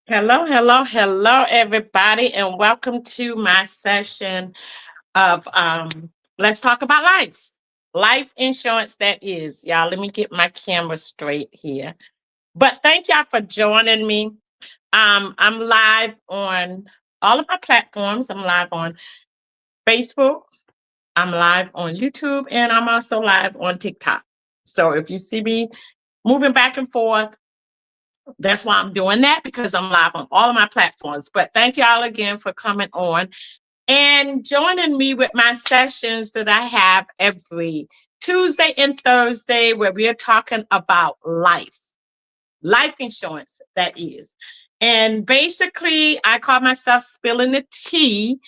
Hello, hello, hello, everybody, and welcome to my session of Let's Talk About Life insurance. That is, y'all. Let me get my camera straight here. But thank y'all for joining me. I'm live on all of my platforms. I'm live on Facebook. I'm live on YouTube, and I'm also live on TikTok. So if you see me moving back and forth, that's why I'm doing that because I'm live on all of my platforms. But thank y'all again for coming on and joining me with my sessions that I have every Tuesday and Thursday, where we are talking about life insurance, that is. And basically, I call myself spilling the tea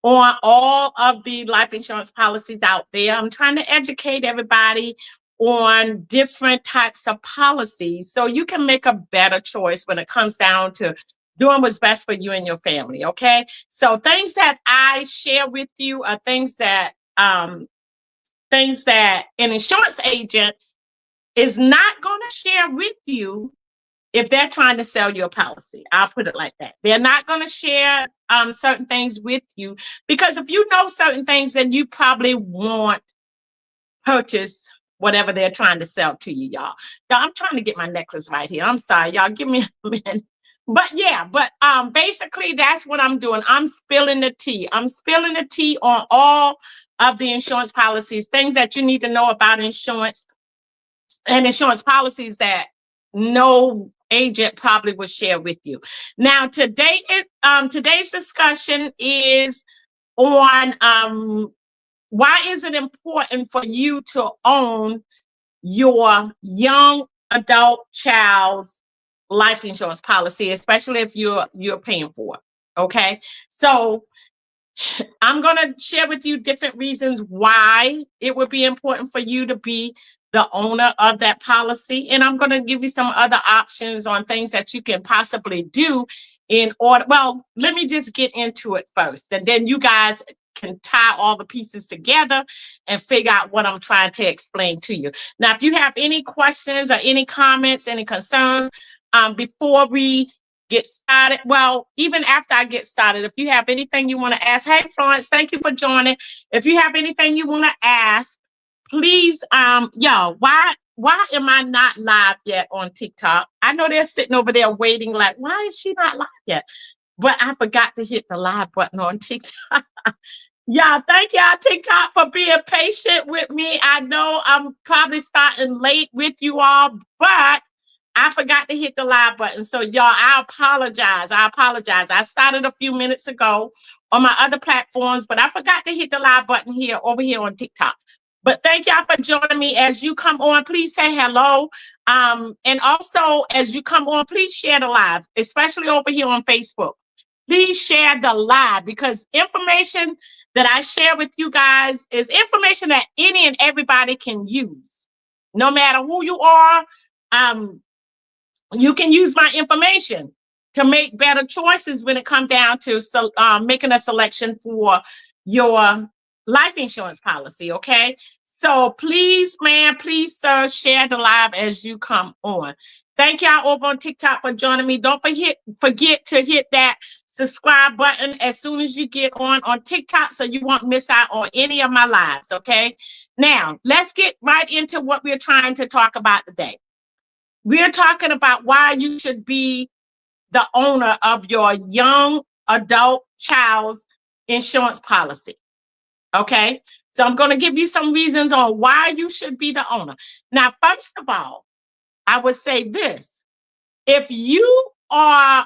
on all of the life insurance policies out there. I'm trying to educate everybody on different types of policies so you can make a better choice when it comes down to doing what's best for you and your family. Okay. So things that I share with you are things that an insurance agent is not going to share with you if they're trying to sell you a policy. I'll put it like that. They're not going to share certain things with you because if you know certain things, then you probably won't purchase whatever they're trying to sell to you, y'all. Y'all, I'm trying to get my necklace right here. I'm sorry, y'all. Give me a minute. But basically that's what I'm doing. I'm spilling the tea. I'm spilling the tea on all of the insurance policies, things that you need to know about insurance and insurance policies that no agent probably will share with you. Now, today's discussion is on why is it important for you to own your young adult child's life insurance policy, especially if you're paying for it. Okay, so I'm going to share with you different reasons why it would be important for you to be the owner of that policy. And I'm going to give you some other options on things that you can possibly do in order. Well, let me just get into it first, and then you guys can tie all the pieces together and figure out what I'm trying to explain to you. Now, if you have any questions or any comments, any concerns, before we get started. Well, even after I get started, if you have anything you want to ask, hey Florence, thank you for joining. If you have anything you want to ask, please, y'all, why am I not live yet on TikTok? I know they're sitting over there waiting, like, why is she not live yet? But I forgot to hit the live button on TikTok. Yeah, thank y'all, TikTok, for being patient with me. I know I'm probably starting late with you all, but I forgot to hit the live button. So, y'all, I apologize. I apologize. I started a few minutes ago on my other platforms, but I forgot to hit the live button here over here on TikTok. But thank y'all for joining me. As you come on, please say hello. And also, as you come on, please share the live, especially over here on Facebook. Please share the live because information that I share with you guys is information that any and everybody can use. No matter who you are, um, you can use my information to make better choices when it comes down to making a selection for your life insurance policy. Okay. So please, man, please, sir, share the live as you come on. Thank y'all over on TikTok for joining me. Don't forget to hit that subscribe button as soon as you get on TikTok so you won't miss out on any of my lives. Okay. Now, let's get right into what we're trying to talk about today. We're talking about why you should be the owner of your young adult child's insurance policy. Okay. So I'm going to give you some reasons on why you should be the owner. Now, first of all, I would say this. If you are,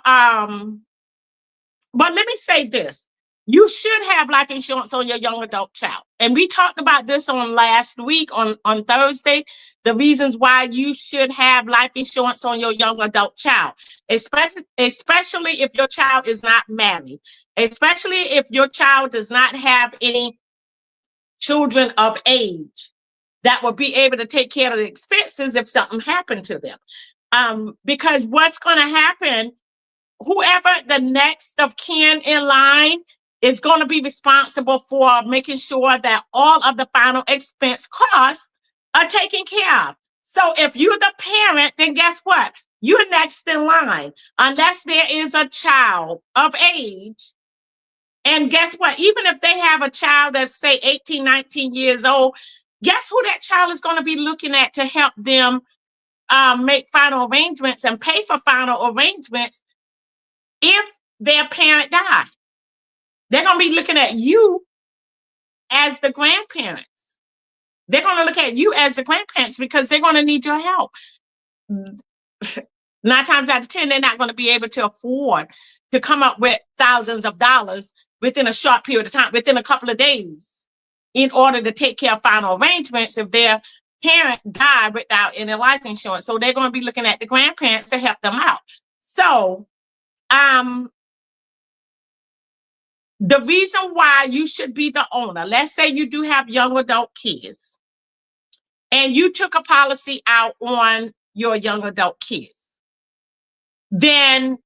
but let me say this. You should have life insurance on your young adult child. And we talked about this on last week on Thursday, the reasons why you should have life insurance on your young adult child, especially if your child is not married, especially if your child does not have any children of age that will be able to take care of the expenses if something happened to them. Because what's going to happen, whoever the next of kin in line is going to be responsible for making sure that all of the final expense costs are taken care of. So if you're the parent, then guess what? You're next in line, unless there is a child of age. And guess what? Even if they have a child that's, say, 18, 19 years old, guess who that child is going to be looking at to help them make final arrangements and pay for final arrangements if their parent died? They're going to be looking at you as the grandparents. They're going to look at you as the grandparents because they're going to need your help. 9 times out of 10, they're not going to be able to afford to come up with thousands of dollars within a short period of time, within a couple of days, in order to take care of final arrangements if their parent died without any life insurance. So they're going to be looking at the grandparents to help them out. So the reason why you should be the owner, let's say you do have young adult kids and you took a policy out on your young adult kids, then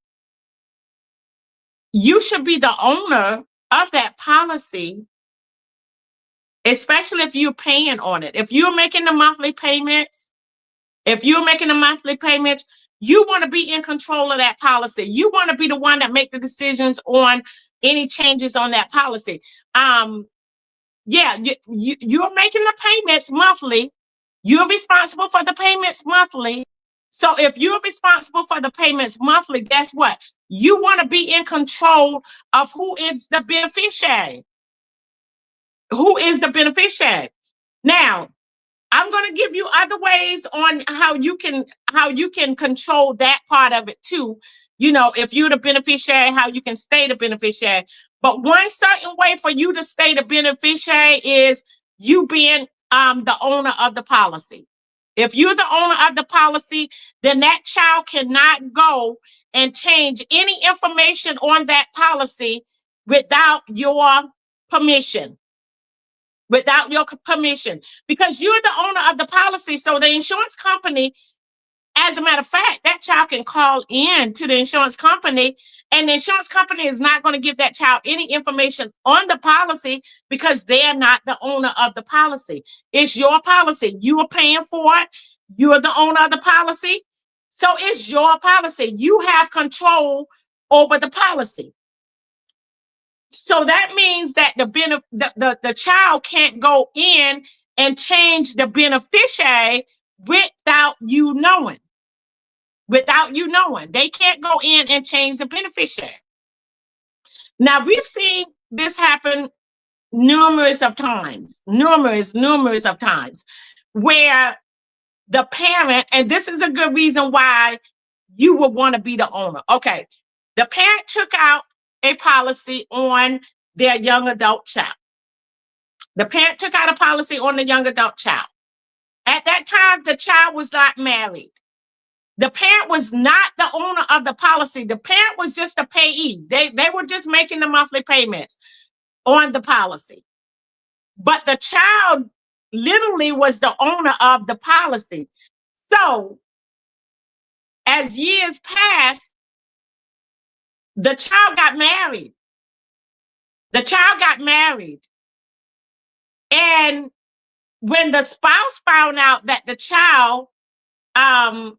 you should be the owner of that policy, especially if you're paying on it. If you're making the monthly payments, you want to be in control of that policy. You want to be the one that make the decisions on any changes on that policy. You're making the payments monthly. You're responsible for the payments monthly. So if you're responsible for the payments monthly, guess what? You want to be in control of who is the beneficiary. Who is the beneficiary? Now, I'm going to give you other ways on how you can control that part of it too. You know, if you're the beneficiary, how you can stay the beneficiary. But one certain way for you to stay the beneficiary is you being the owner of the policy. If you're the owner of the policy, then that child cannot go and change any information on that policy without your permission. Without your permission, because you're the owner of the policy. So the insurance company, as a matter of fact, that child can call in to the insurance company, and the insurance company is not going to give that child any information on the policy because they're not the owner of the policy. It's your policy. You are paying for it. You're the owner of the policy. So it's your policy. You have control over the policy. So that means that the child can't go in and change the beneficiary without you knowing. Without you knowing. They can't go in and change the beneficiary. Now, we've seen this happen numerous of times, where the parent, and this is a good reason why you would want to be the owner. Okay, the parent took out a policy on their young adult child. The parent took out a policy on the young adult child. At that time, the child was not married. The parent was not the owner of the policy. The parent was just a payee. They were just making the monthly payments on the policy. But the child literally was the owner of the policy. So as years passed, the child got married. And when the spouse found out that the child, when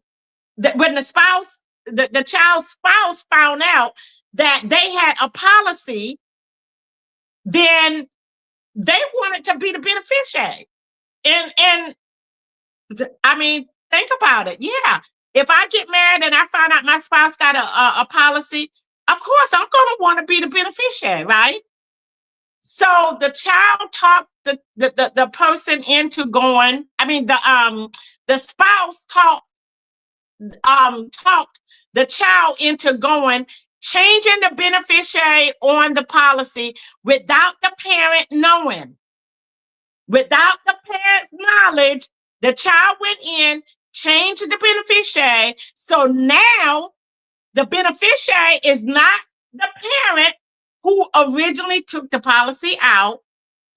the child's spouse found out that they had a policy, then they wanted to be the beneficiary. And I mean, think about it. Yeah. If I get married and I find out my spouse got a policy, of course, I'm going to want to be the beneficiary, right? So the child talked the person into going. I mean, the spouse talked the child into going, changing the beneficiary on the policy without the parent knowing. Without the parent's knowledge, the child went in, changed the beneficiary. So now the beneficiary is not the parent who originally took the policy out,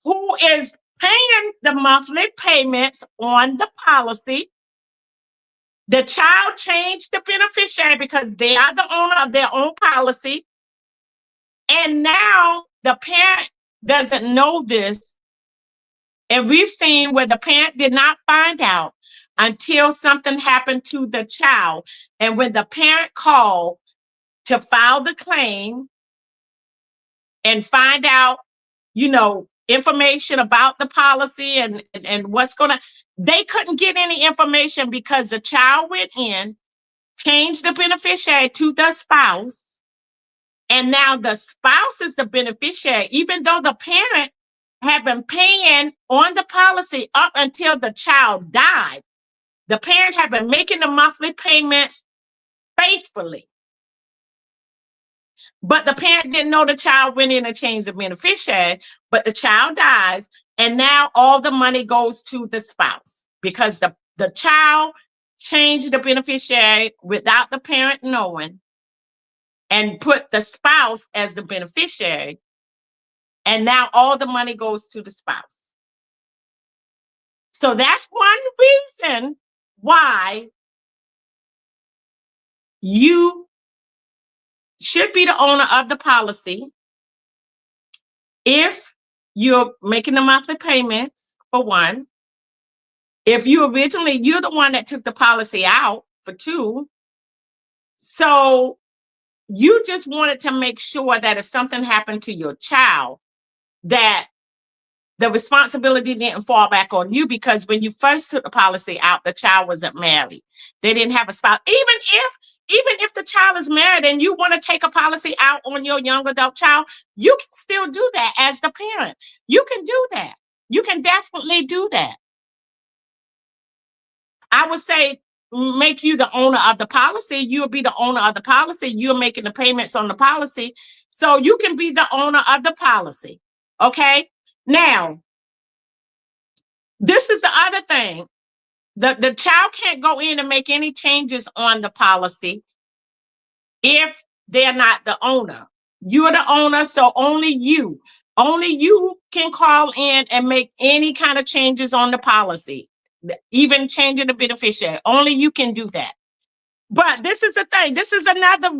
who is paying the monthly payments on the policy. The child changed the beneficiary because they are the owner of their own policy. And now the parent doesn't know this. And we've seen where the parent did not find out until something happened to the child. And when the parent called to file the claim and find out, information about the policy and what's they couldn't get any information because the child went in, changed the beneficiary to the spouse, and now the spouse is the beneficiary, even though the parent had been paying on the policy up until the child died. The parent had been making the monthly payments faithfully. But the parent didn't know the child went in and changed the beneficiary, but the child dies, and now all the money goes to the spouse because the child changed the beneficiary without the parent knowing and put the spouse as the beneficiary, and now all the money goes to the spouse. So that's one reason why you should be the owner of the policy if you're making the monthly payments, for one. If you're the one that took the policy out, for two. So you just wanted to make sure that if something happened to your child, that the responsibility didn't fall back on you, because when you first took the policy out, the child wasn't married. They didn't have a spouse. Even if the child is married and you want to take a policy out on your young adult child, you can still do that as the parent. You can do that. You can definitely do that. I would say make you the owner of the policy. You'll be the owner of the policy. You're making the payments on the policy. So you can be the owner of the policy. Okay? Now, this is the other thing. The child can't go in and make any changes on the policy if they're not the owner. You're the owner, so only you can call in and make any kind of changes on the policy, even changing the beneficiary. Only you can do that. But this is the thing. This is another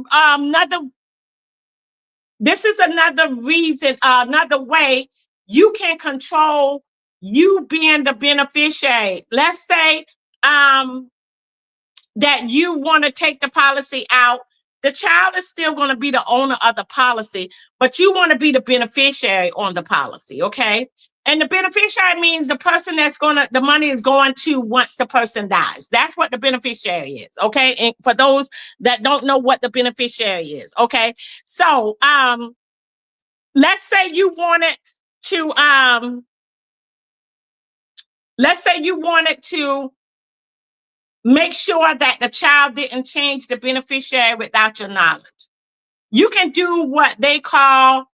reason, another way you can control you being the beneficiary. Let's say that you want to take the policy out. The child is still going to be the owner of the policy, but you want to be the beneficiary on the policy, okay? And the beneficiary means the person the money is going to once the person dies. That's what the beneficiary is, okay? And for those that don't know what the beneficiary is, okay? So, let's say you wanted to make sure that the child didn't change the beneficiary without your knowledge. You can do what they call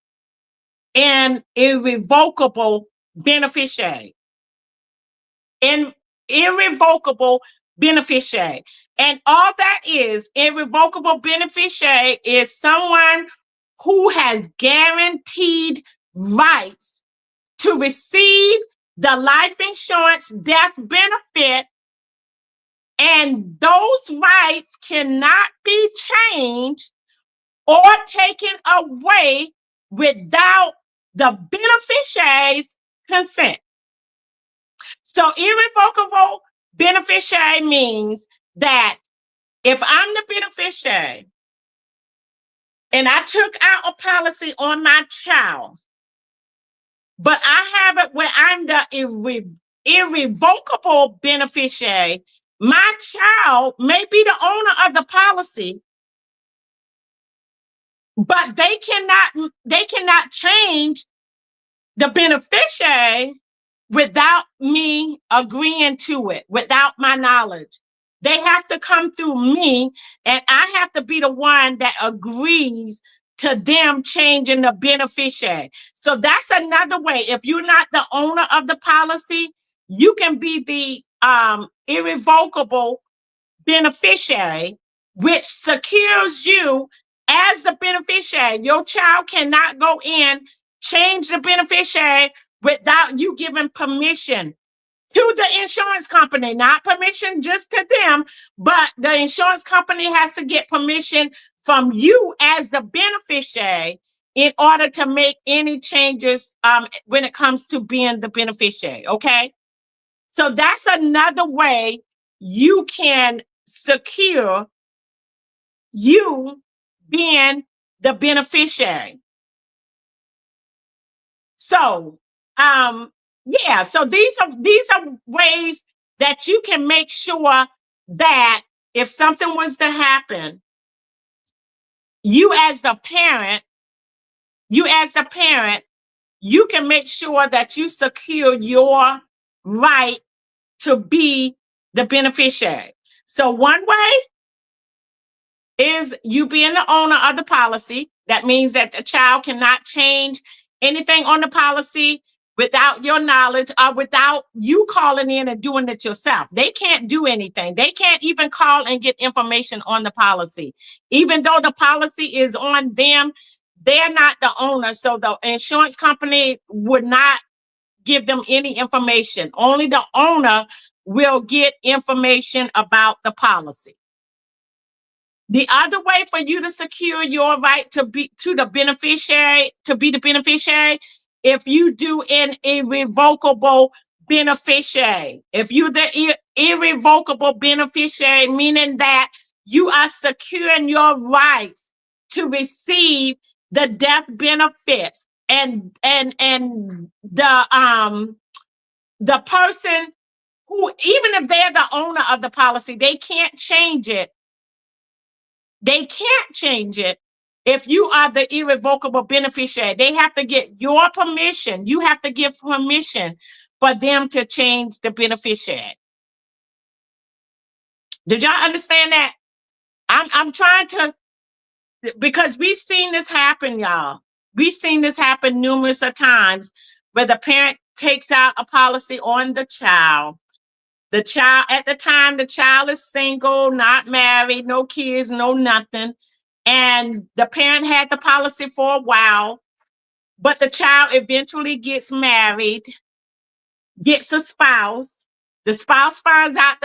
an irrevocable beneficiary. An irrevocable beneficiary. And all that is, irrevocable beneficiary is someone who has guaranteed rights to receive the life insurance death benefit, and those rights cannot be changed or taken away without the beneficiary's consent. So irrevocable beneficiary means that if I'm the beneficiary and I took out a policy on my child, but I have it where I'm the irrevocable beneficiary, my child may be the owner of the policy, but they cannot change the beneficiary without me agreeing to it, without my knowledge. They have to come through me, and I have to be the one that agrees to them changing the beneficiary. So that's another way. If you're not the owner of the policy, you can be the irrevocable beneficiary, which secures you as the beneficiary. Your child cannot go in, change the beneficiary without you giving permission to the insurance company. Not permission just to them, but the insurance company has to get permission from you as the beneficiary in order to make any changes when it comes to being the beneficiary, okay? So that's another way you can secure you being the beneficiary. So, yeah, so these are ways that you can make sure that if something was to happen, you as the parent, you as the parent, you can make sure that you secure your right to be the beneficiary. So one way is you being the owner of the policy. That means that the child cannot change anything on the policy without your knowledge or without you calling in and doing it yourself. They can't do anything. They can't even call and get information on the policy. Even though the policy is on them, they're not the owner. So the insurance company would not give them any information. Only the owner will get information about the policy. The other way for you to secure your right to be the beneficiary, to be the beneficiary, if you do an irrevocable beneficiary. If you're the irrevocable beneficiary, meaning that you are securing your rights to receive the death benefits, and the person who, even if they're the owner of the policy, they can't change it. They can't change it if you are the irrevocable beneficiary. They have to get your permission. You have to give permission for them to change the beneficiary. Did y'all understand that? I'm trying to, because we've seen this happen, y'all. We've seen this happen numerous of times where the parent takes out a policy on the child. The child, at the time, the child is single, not married, no kids, no nothing. And the parent had the policy for a while, but the child eventually gets married, gets a spouse. The spouse finds out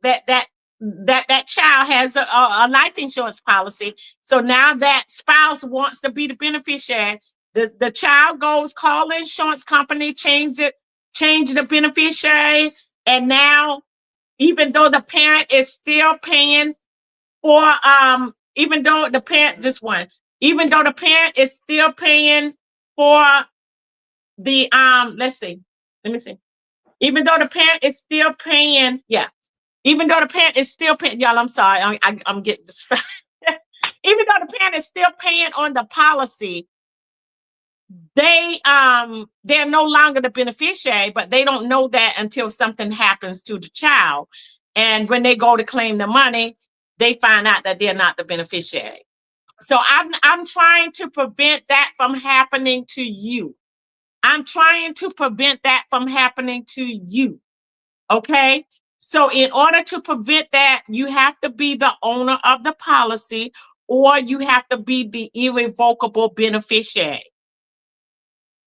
that child has a life insurance policy. So now that spouse wants to be the beneficiary. The child goes, call the insurance company, change the beneficiary. And now, even though the parent is still paying for, even though the parent is still paying for the, let me see. Even though the parent is still paying, y'all, I'm sorry, I'm getting distracted. Even though the parent is still paying on the policy, they're no longer the beneficiary, but they don't know that until something happens to the child. And when they go to claim the money, they find out that they're not the beneficiary. So I'm trying to prevent that from happening to you. I'm trying to prevent that from happening to you. Okay? So in order to prevent that, you have to be the owner of the policy, or you have to be the irrevocable beneficiary.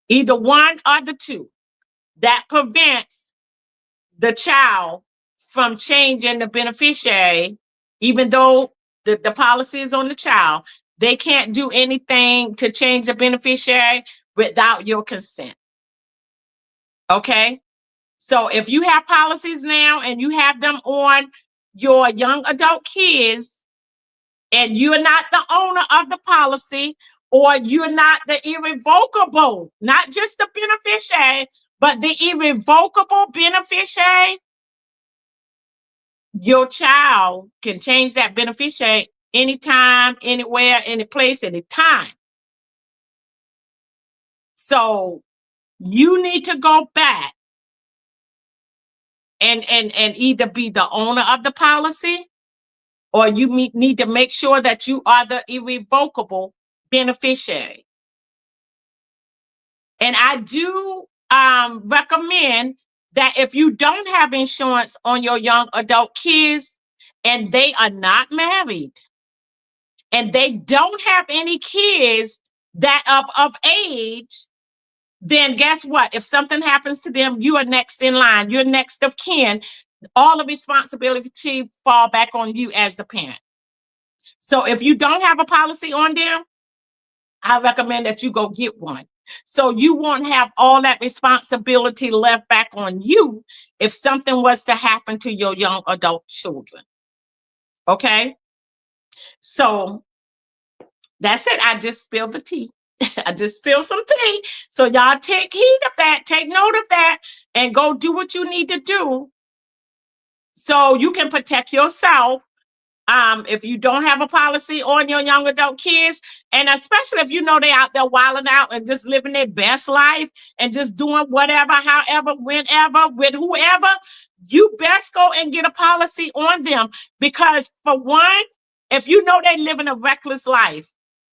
Either one or the two. That prevents the child from changing the beneficiary. Even though the policy is on the child, they can't do anything to change the beneficiary without your consent. Okay? So if you have policies now and you have them on your young adult kids, and you're not the owner of the policy, or you're not the irrevocable, not just the beneficiary, but the irrevocable beneficiary, your child can change that beneficiary anytime, anywhere, any place, anytime. So you need to go back and either be the owner of the policy, or you need to make sure that you are the irrevocable beneficiary. And I do recommend that if you don't have insurance on your young adult kids and they are not married and they don't have any kids that of age, then guess what? If something happens to them, you are next in line. You're next of kin. All the responsibility fall back on you as the parent. So if you don't have a policy on them, I recommend that you go get one. So you won't have all that responsibility left back on you if something was to happen to your young adult children. Okay? So that's it. I just spilled the tea. I just spilled some tea. So y'all take heed of that, take note of that, and go do what you need to do so you can protect yourself. If you don't have a policy on your young adult kids, and especially if you know they're out there wilding out and just living their best life and just doing whatever, however, whenever, with whoever, you best go and get a policy on them. Because for one, if you know they're living a reckless life,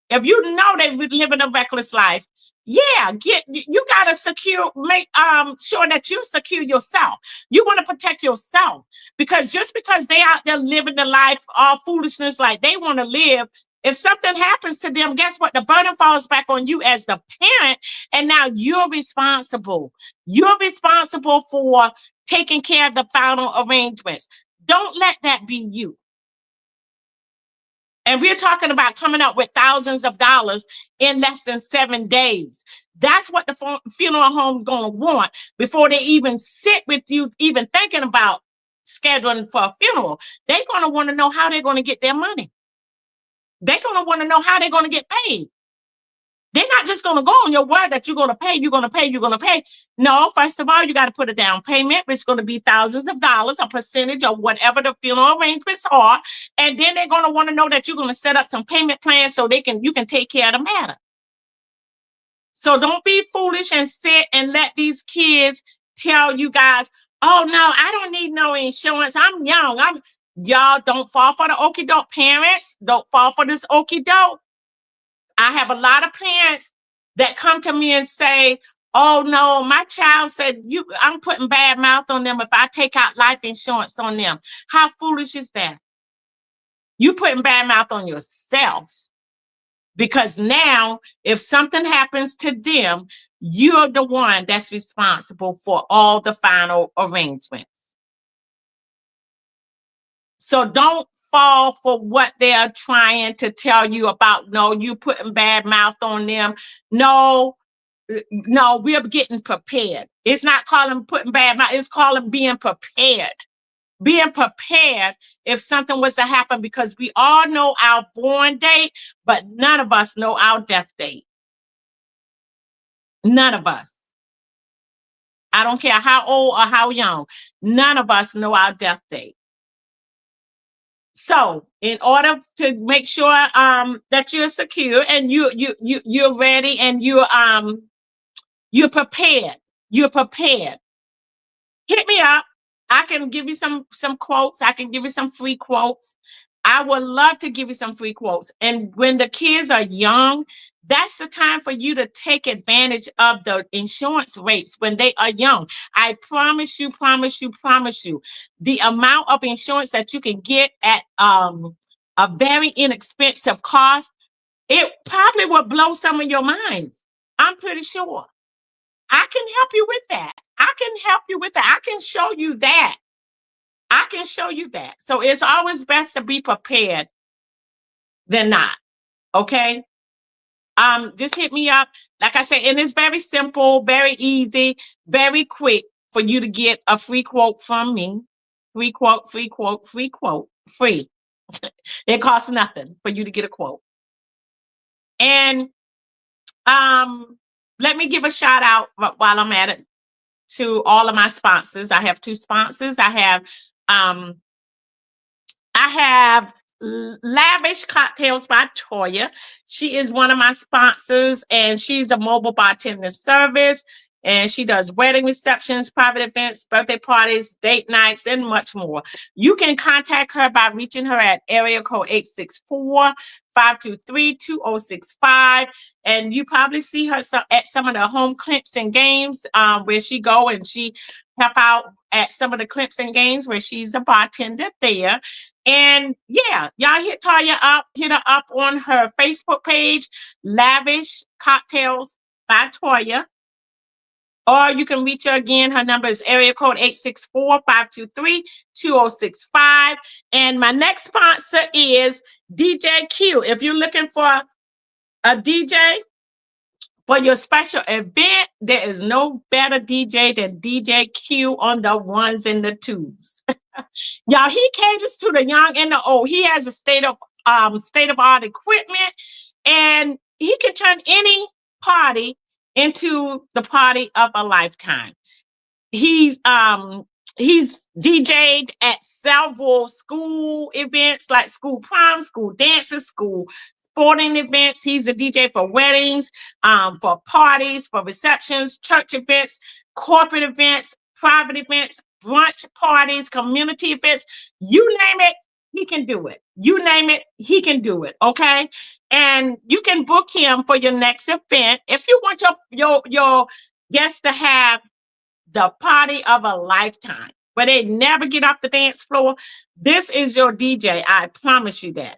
if you know they living a reckless life, yeah, you gotta make sure that you secure yourself. You want to protect yourself, because just because they out there living the life all foolishness like they want to live, if something happens to them, guess what? The burden falls back on you as the parent, and now you're responsible. You're responsible for taking care of the final arrangements. Don't let that be you. And we're talking about coming up with thousands of dollars in less than 7 days. That's what the funeral home's going to want before they even sit with you, even thinking about scheduling for a funeral. They're going to want to know how they're going to get their money. They're going to want to know how they're going to get paid. They're not just going to go on your word that you're going to pay, you're going to pay, you're going to pay. No, first of all, you got to put a down payment. It's going to be thousands of dollars, a percentage of whatever the funeral arrangements are. And then they're going to want to know that you're going to set up some payment plans so you can take care of the matter. So don't be foolish and sit and let these kids tell you guys, oh, no, I don't need no insurance. I'm young. Y'all don't fall for the okie doke. Parents, don't fall for this okie doke. I have a lot of parents that come to me and say, oh, no, my child said I'm putting bad mouth on them if I take out life insurance on them. How foolish is that? You putting bad mouth on yourself, because now if something happens to them, you're the one that's responsible for all the final arrangements. So don't fall for what they're trying to tell you about. No, you putting bad mouth on them. No, we're getting prepared. It's not calling putting bad mouth. It's calling being prepared. Being prepared if something was to happen, because we all know our born date, but none of us know our death date. None of us. I don't care how old or how young. None of us know our death date. So, in order to make sure that you're secure and you're ready and you're prepared, hit me up. I can give you some quotes. I can give you some free quotes. I would love to give you some free quotes. And when the kids are young, that's the time for you to take advantage of the insurance rates when they are young. I promise you, the amount of insurance that you can get at a very inexpensive cost, it probably will blow some of your minds. I'm pretty sure. I can help you with that. I can show you that. So it's always best to be prepared than not. Okay. Just hit me up. Like I said, and it's very simple, very easy, very quick for you to get a free quote from me. Free quote. Free. It costs nothing for you to get a quote. And let me give a shout out while I'm at it to all of my sponsors. I have 2 sponsors. I have Lavish Cocktails by Toya. She is one of my sponsors, and she's a mobile bartending service, and she does wedding receptions, private events, birthday parties, date nights, and much more. You can contact her by reaching her at area code 864-523-2065. And you probably see her at some of the home clips and games where she go and she help out at some of the clips and games where she's a bartender there. And yeah, y'all hit her up on her Facebook page, Lavish Cocktails by Toya. Or you can reach her again. Her number is area code 864-523-2065. And my next sponsor is DJ Q. If you're looking for a DJ For your special event, there is no better DJ than DJ Q on the ones and the twos. Y'all, he caters to the young and the old. He has a state of art equipment, and he can turn any party into the party of a lifetime. He's DJ'd at several school events like school prom, school dances, school sporting events. He's a DJ for weddings, for parties, for receptions, church events, corporate events, private events, brunch parties, community events. You name it, he can do it. You name it, he can do it. Okay. And you can book him for your next event. If you want your guests to have the party of a lifetime, where they never get off the dance floor, this is your DJ. I promise you that.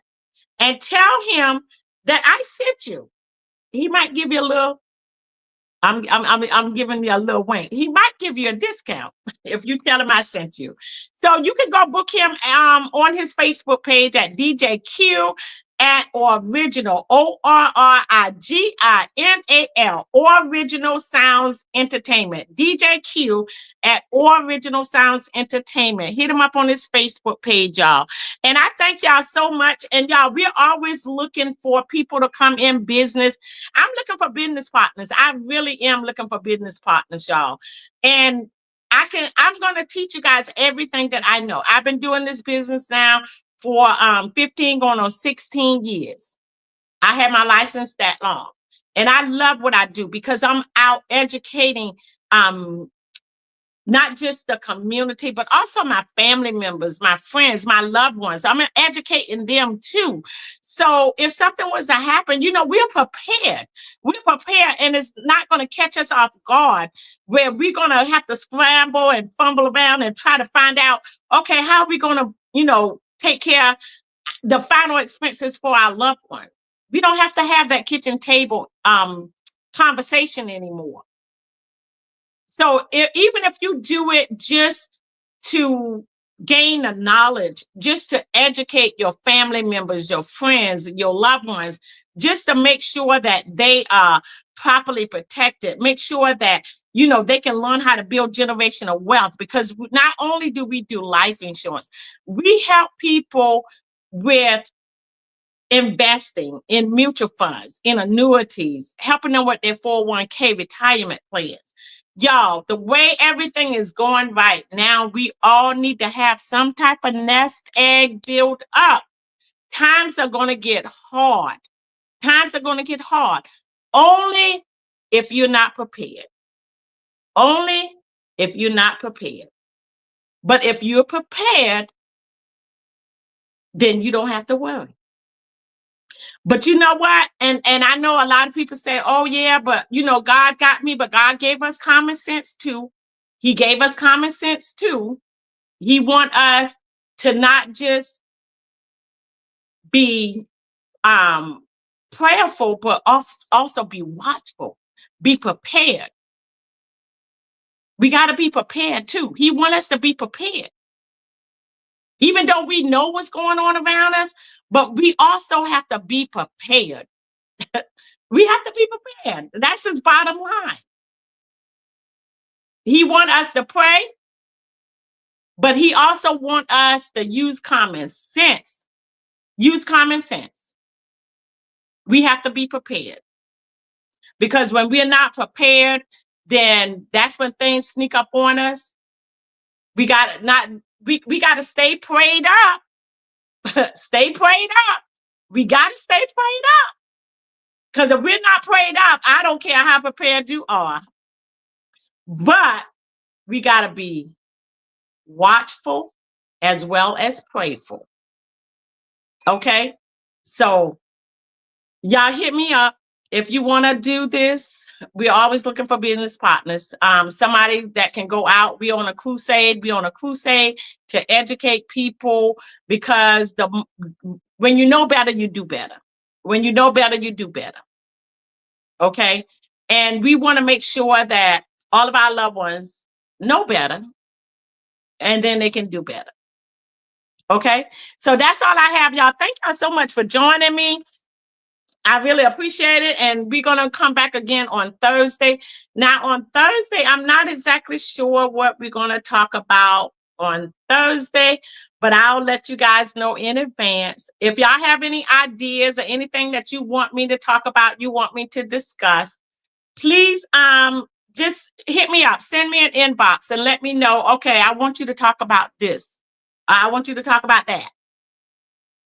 And tell him that I sent you. He might give you a little. I'm giving you a little wink. He might give you a discount if you tell him I sent you. So you can go book him on his Facebook page at DJ Q at Original, ORRIGINAL, Original Sounds Entertainment. DJ Q at Original Sounds Entertainment. Hit him up on his Facebook page, y'all. And I thank y'all so much. And y'all, we're always looking for people to come in business. I'm looking for business partners. I really am looking for business partners, y'all. And I'm going to teach you guys everything that I know. I've been doing this business now for 15 going on 16 years. I had my license that long. And I love what I do because I'm out educating not just the community, but also my family members, my friends, my loved ones. I'm educating them too. So if something was to happen, we're prepared. We're prepared, and it's not going to catch us off guard where we're going to have to scramble and fumble around and try to find out, okay, how are we going to, take care of the final expenses for our loved one. We don't have to have that kitchen table conversation anymore. So even if you do it just to gain the knowledge, just to educate your family members, your friends, your loved ones, just to make sure that they are properly protected, make sure that, they can learn how to build generational wealth, because not only do we do life insurance, we help people with investing in mutual funds, in annuities, helping them with their 401k retirement plans. Y'all, the way everything is going right now, we all need to have some type of nest egg built up. Times are going to get hard. Times are going to get hard. Only if you're not prepared. Only if you're not prepared. But if you're prepared, then you don't have to worry. But you know what? And I know a lot of people say, oh, yeah, but, God got me. But God gave us common sense, too. He gave us common sense, too. He wants us to not just be prayerful, but also be watchful, be prepared. We got to be prepared, too. He wants us to be prepared. Even though we know what's going on around us, but we also have to be prepared. We have to be prepared. That's his bottom line. He wants us to pray, but he also wants us to use common sense. Use common sense. We have to be prepared. Because when we're not prepared, then that's when things sneak up on us. We got to stay prayed up. Stay prayed up. We got to stay prayed up. Because if we're not prayed up, I don't care how prepared you are. But we got to be watchful as well as prayerful. Okay? So y'all hit me up if you want to do this. We're always looking for business partners. Somebody that can go out. We're on a crusade. We're on a crusade to educate people, because when you know better, you do better. When you know better, you do better. Okay? And we want to make sure that all of our loved ones know better, and then they can do better. Okay? So that's all I have, y'all. Thank y'all so much for joining me. I really appreciate it. And we're going to come back again on Thursday. Now, on Thursday, I'm not exactly sure what we're going to talk about on Thursday, but I'll let you guys know in advance. If y'all have any ideas or anything that you want me to talk about, you want me to discuss, please just hit me up, send me an inbox and let me know, okay, I want you to talk about this. I want you to talk about that.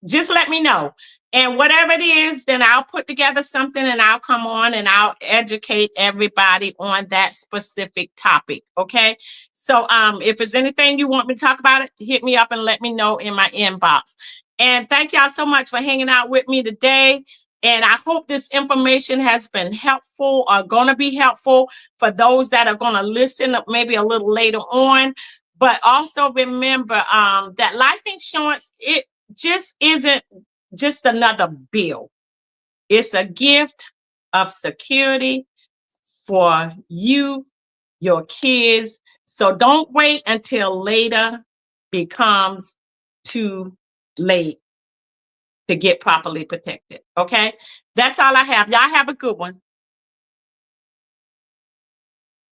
Just let me know. And whatever it is, then I'll put together something and I'll come on and I'll educate everybody on that specific topic. Okay. So if there's anything you want me to talk about, it hit me up and let me know in my inbox. And thank y'all so much for hanging out with me today. And I hope this information has been helpful or going to be helpful for those that are going to listen maybe a little later on. But also remember that life insurance, it just isn't just another bill. It's a gift of security for you, your kids. So don't wait until later becomes too late to get properly protected. Okay. That's all I have. Y'all have a good one.